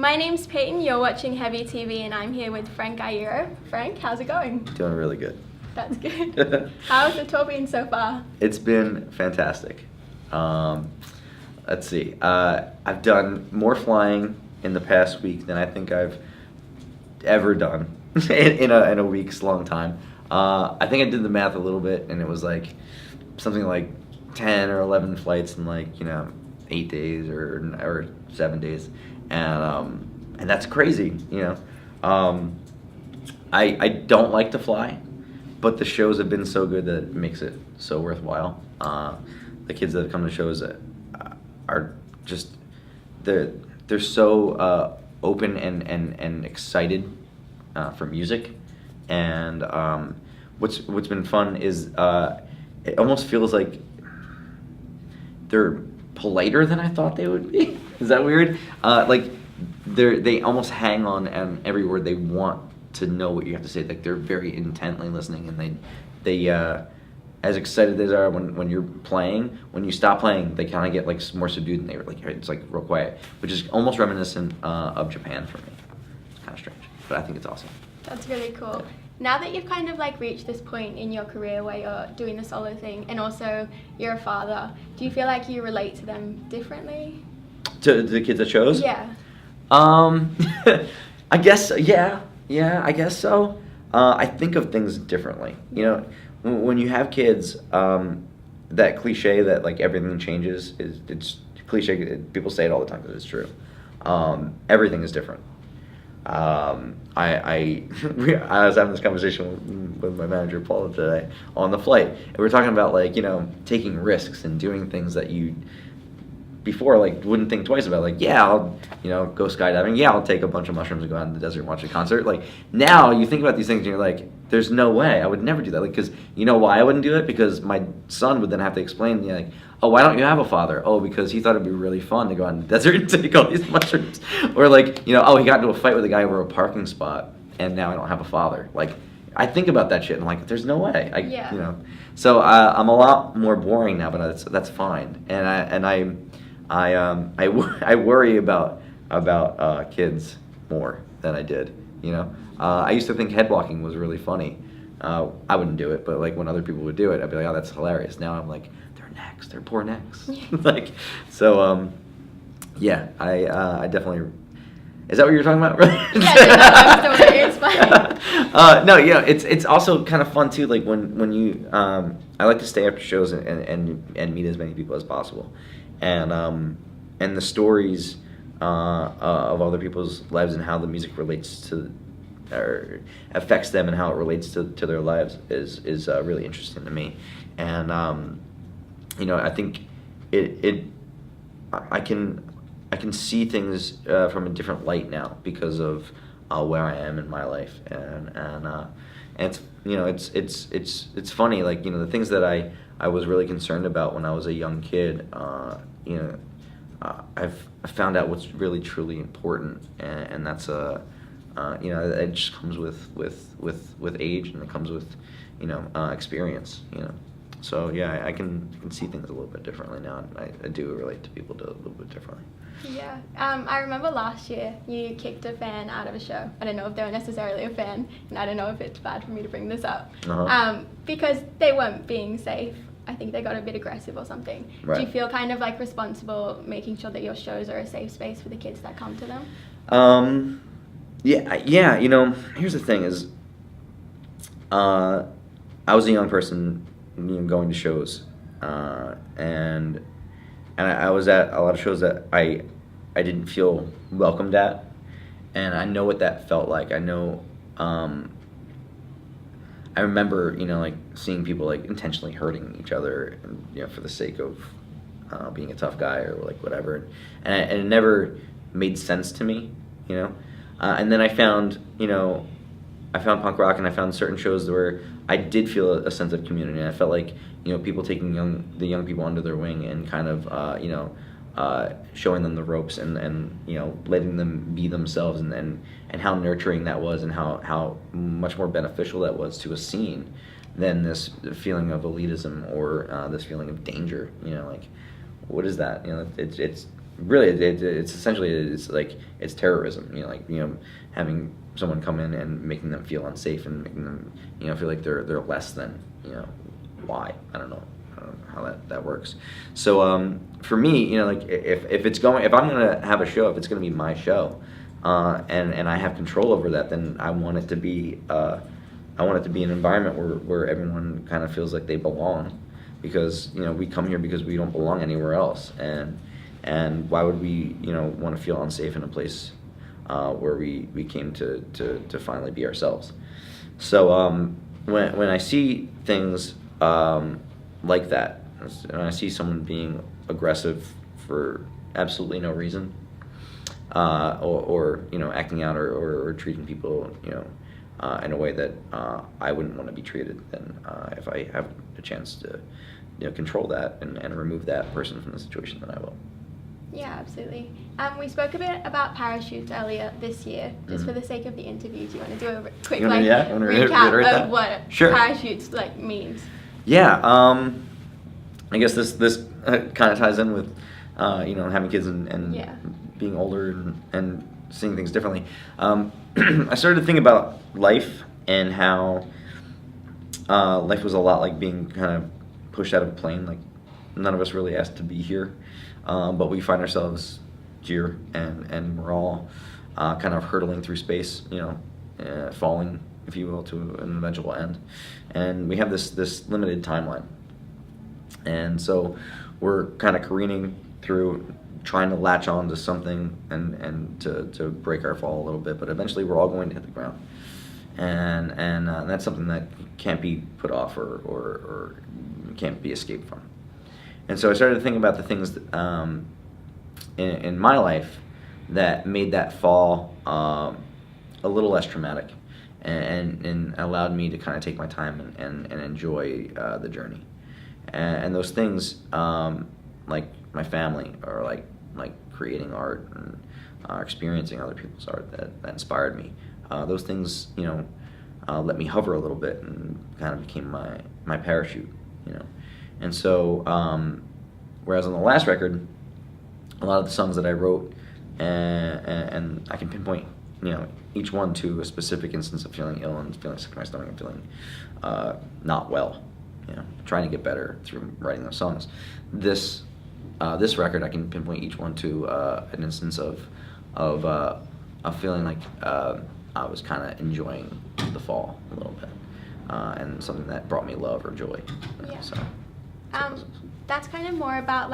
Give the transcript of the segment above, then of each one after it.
My name's Peyton, you're watching Heavy TV, and I'm here with Frank Iero. Frank, how's it going? Doing really good. That's good. How's the tour been so far? It's been fantastic. Let's see. I've done more flying in the past week than I think I've ever done in a week's long time. I think I did the math a little bit, and it was like something like 10 or 11 flights in 8 days or 7 days, and that's crazy. I don't like to fly, but the shows have been so good that it makes it so worthwhile. The kids that have come to shows are just they're so open and excited for music, and what's been fun is it almost feels like they're politer than I thought they would be. Is that weird? They almost hang on every word. They want to know what you have to say. Like, they're very intently listening, and they as excited as they are when you're playing. When you stop playing, they kind of get more subdued, and they were it's real quiet, which is almost reminiscent of Japan for me. It's kind of strange, but I think it's awesome. That's really cool. Now that you've kind of reached this point in your career where you're doing the solo thing, and also you're a father, do you feel like you relate to them differently? To the kids that chose? Yeah. I guess, yeah, I guess so. I think of things differently. When you have kids, that cliche that everything changes it's cliche. People say it all the time because it's true. Everything is different. I was having this conversation with my manager Paula today on the flight, and we were talking about taking risks and doing things that you before wouldn't think twice about. I'll go skydiving. Yeah, I'll take a bunch of mushrooms and go out in the desert and watch a concert. Now you think about these things and you're like, there's no way I would never do that. Because you know why I wouldn't do it? Because my son would then have to explain to me oh, why don't you have a father? Oh, because he thought it'd be really fun to go out in the desert and take all these mushrooms. Or oh, he got into a fight with a guy over a parking spot, and now I don't have a father. I think about that shit and I'm like, there's no way. So I'm a lot more boring now, but that's fine. And I worry about kids more than I did. I used to think head walking was really funny. I wouldn't do it, but when other people would do it, I'd be like, oh, that's hilarious. Now I'm like, their poor necks. Yeah, I definitely. Is that what you're talking about? Yeah, it's fine. No, it's also kind of fun too. When you, I like to stay after shows and meet as many people as possible, and the stories of other people's lives and how the music relates to or affects them and how it relates to their lives is really interesting to me, and I think I can see things from a different light now because of where I am in my life, and it's funny, the things that I was really concerned about when I was a young kid, I've found out what's really truly important, and that's it just comes with age, and it comes with experience. So yeah, I can see things a little bit differently now, and I do relate to people a little bit differently. Yeah, I remember last year you kicked a fan out of a show. I don't know if they were necessarily a fan, and I don't know if it's bad for me to bring this up, because they weren't being safe. I think they got a bit aggressive or something. Right. Do you feel kind of responsible making sure that your shows are a safe space for the kids that come to them? Yeah. Here's the thing is, I was a young person, going to shows, and I was at a lot of shows that I didn't feel welcomed at, and I know what that felt like. I know, I remember, seeing people intentionally hurting each other, for the sake of being a tough guy or whatever, and it never made sense to me, and then I found punk rock, and I found certain shows where I did feel a sense of community, and I felt like people taking the young people under their wing and kind of showing them the ropes and letting them be themselves, and how nurturing that was, and how much more beneficial that was to a scene than this feeling of elitism or this feeling of danger. What is that? It's really it's essentially it's terrorism. Like having someone come in and making them feel unsafe and making them feel like they're less than. Why? I don't know how that works. So for me, like if I'm gonna have a show, if it's gonna be my show, and I have control over that, then I want it to be an environment where everyone kind of feels like they belong, because we come here because we don't belong anywhere else, and why would we want to feel unsafe in a place where we came to finally be ourselves. So when I see things like that, and I see someone being aggressive for absolutely no reason, or acting out or treating people in a way that I wouldn't want to be treated, then if I have a chance to control that and remove that person from the situation, then I will. Yeah, absolutely. We spoke a bit about parachutes earlier this year. Just for the sake of the interview, do you want to do a quick recap of what parachutes means? Yeah, I guess this kind of ties in with having kids and being older and seeing things differently. I started to think about life and how life was a lot like being kind of pushed out of a plane. Like, none of us really asked to be here, but we find ourselves here, and we're all kind of hurtling through space, falling, if you will, to an eventual end. And we have this limited timeline. And so we're kind of careening through, trying to latch on to something and to break our fall a little bit, but eventually we're all going to hit the ground. And that's something that can't be put off or can't be escaped from. And so I started to think about the things that, in my life that made that fall a little less traumatic, and allowed me to kind of take my time and enjoy the journey. And those things, like my family, or like creating art and experiencing other people's art that inspired me. Those things, let me hover a little bit and kind of became my parachute, And so, whereas on the last record, a lot of the songs that I wrote, and I can pinpoint, each one to a specific instance of feeling ill and feeling sick in my stomach and feeling not well, trying to get better through writing those songs. This record, I can pinpoint each one to an instance of feeling like I was kind of enjoying the fall a little bit, and something that brought me love or joy. Yeah. So that's kind of more about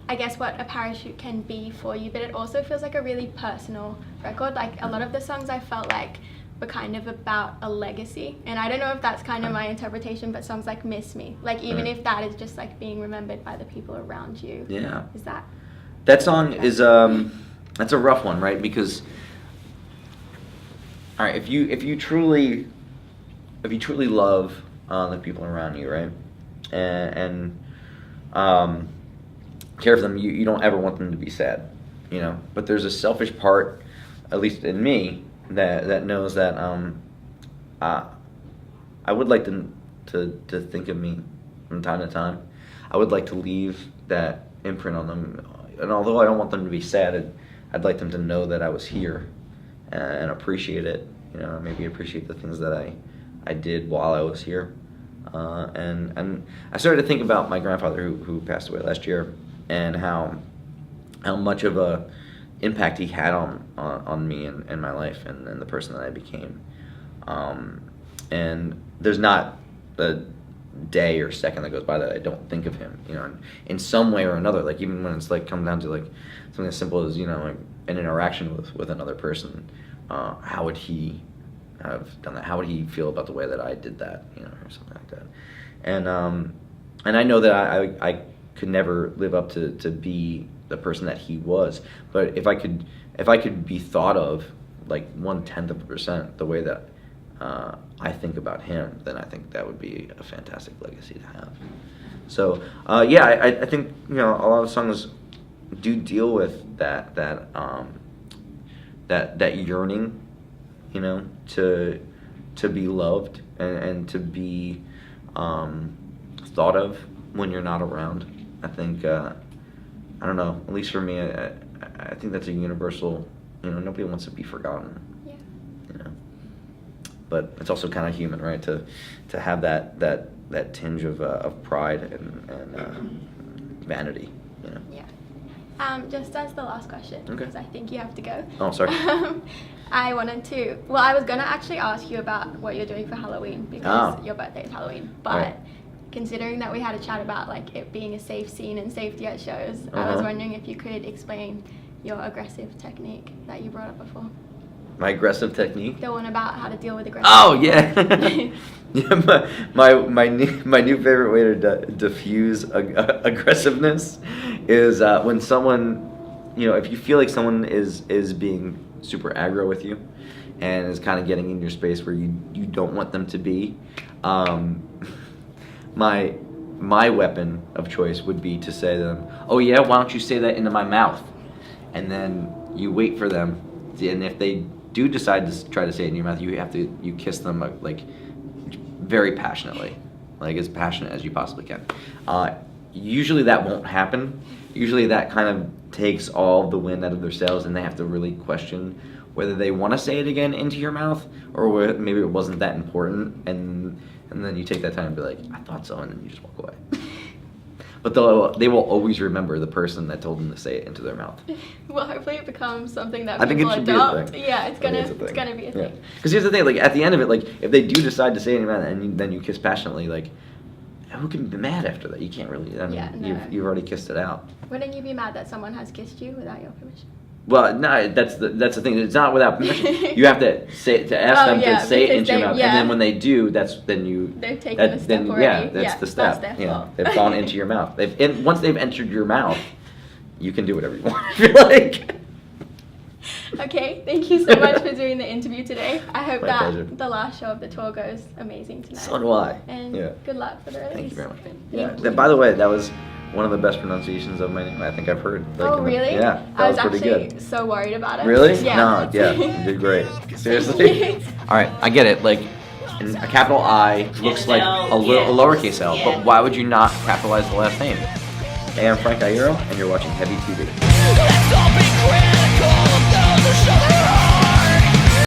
I guess what a parachute can be for you, but it also feels like a really personal record. Like, a lot of the songs I felt like were kind of about a legacy, and I don't know if that's kind of my interpretation, but songs like Miss Me, even if that is just being remembered by the people around you. Yeah. Is that song is that's a rough one, right? Because all right, if you truly love the people around you, right, and care for them, you don't ever want them to be sad, But there's a selfish part, at least in me, that knows that I would like them to think of me from time to time. I would like to leave that imprint on them, and although I don't want them to be sad, I'd like them to know that I was here and appreciate it. Maybe appreciate the things that I did while I was here. And I started to think about my grandfather who passed away last year, and how much of a impact he had on me and my life and the person that I became. And there's not a day or second that goes by that I don't think of him, in some way or another. Even when it's come down to something as simple as an interaction with another person, how would he have done that? How would he feel about the way that I did that, or something like that? And I know that I could never live up to be the person that he was, but if I could be thought of 0.1% the way that I think about him, then I think that would be a fantastic legacy to have. So I think a lot of songs do deal with that yearning, to be loved and to be thought of when you're not around. I think I don't know. At least for me, I think that's a universal. Nobody wants to be forgotten. Yeah. But it's also kind of human, right? To have that tinge of pride and vanity. Yeah. Just as the last question, Okay. because I think you have to go. Oh, sorry. I was going to actually ask you about what you're doing for Halloween, because your birthday is Halloween. But Right. considering that we had a chat about like it being a safe scene and safety at shows, I was wondering if you could explain your aggressive technique that you brought up before. My aggressive technique? The one about how to deal with aggression. Oh, yeah. Yeah, my new favorite way to diffuse aggressiveness is when someone, if you feel like someone is being super aggro with you and is kind of getting in your space where you don't want them to be, my weapon of choice would be to say to them, "Oh yeah, why don't you say that into my mouth?" And then you wait for them, and if they do decide to try to say it in your mouth, you kiss them like very passionately, like as passionate as you possibly can. Usually that won't happen. Usually that kind of takes all the wind out of their sails, and they have to really question whether they want to say it again into your mouth, or maybe it wasn't that important, and then you take that time and be like, "I thought so," and then you just walk away. But they will always remember the person that told them to say it into their mouth. Well, hopefully it becomes something that I think it people should be a adopt. thing. Yeah, it's gonna be a Yeah. thing. Because here's the thing, like at the end of it, like if they do decide to say it in your mouth and then you kiss passionately, like who can be mad after that? You can't really. I mean, Yeah, no. you've already kissed it out. Wouldn't you be mad that someone has kissed you without your permission? Well, no, that's the thing. It's not without permission. You have to ask them to say it because into your mouth, and then when they do, They've taken the step already. Yeah, that's the step. That's their fault. They've gone into your mouth. Once they've entered your mouth, you can do whatever you want. If you like. Okay, thank you so much for doing the interview today. I hope My pleasure. the last show of the tour goes amazing tonight. So do I. And good luck for the release. Thank you very much. Thank you. By the way, that was one of the best pronunciations of my name I think I've heard. Oh, really? Yeah, I was that was pretty actually good. so worried about it. Really? Yeah. No, yeah, you did great. Seriously. All right, I get it. Like, a capital I looks like a lowercase L, but why would you not capitalize the last name? Hey, I'm Frank Iero, and you're watching Heavy TV. Let's all be critical of those who show their own.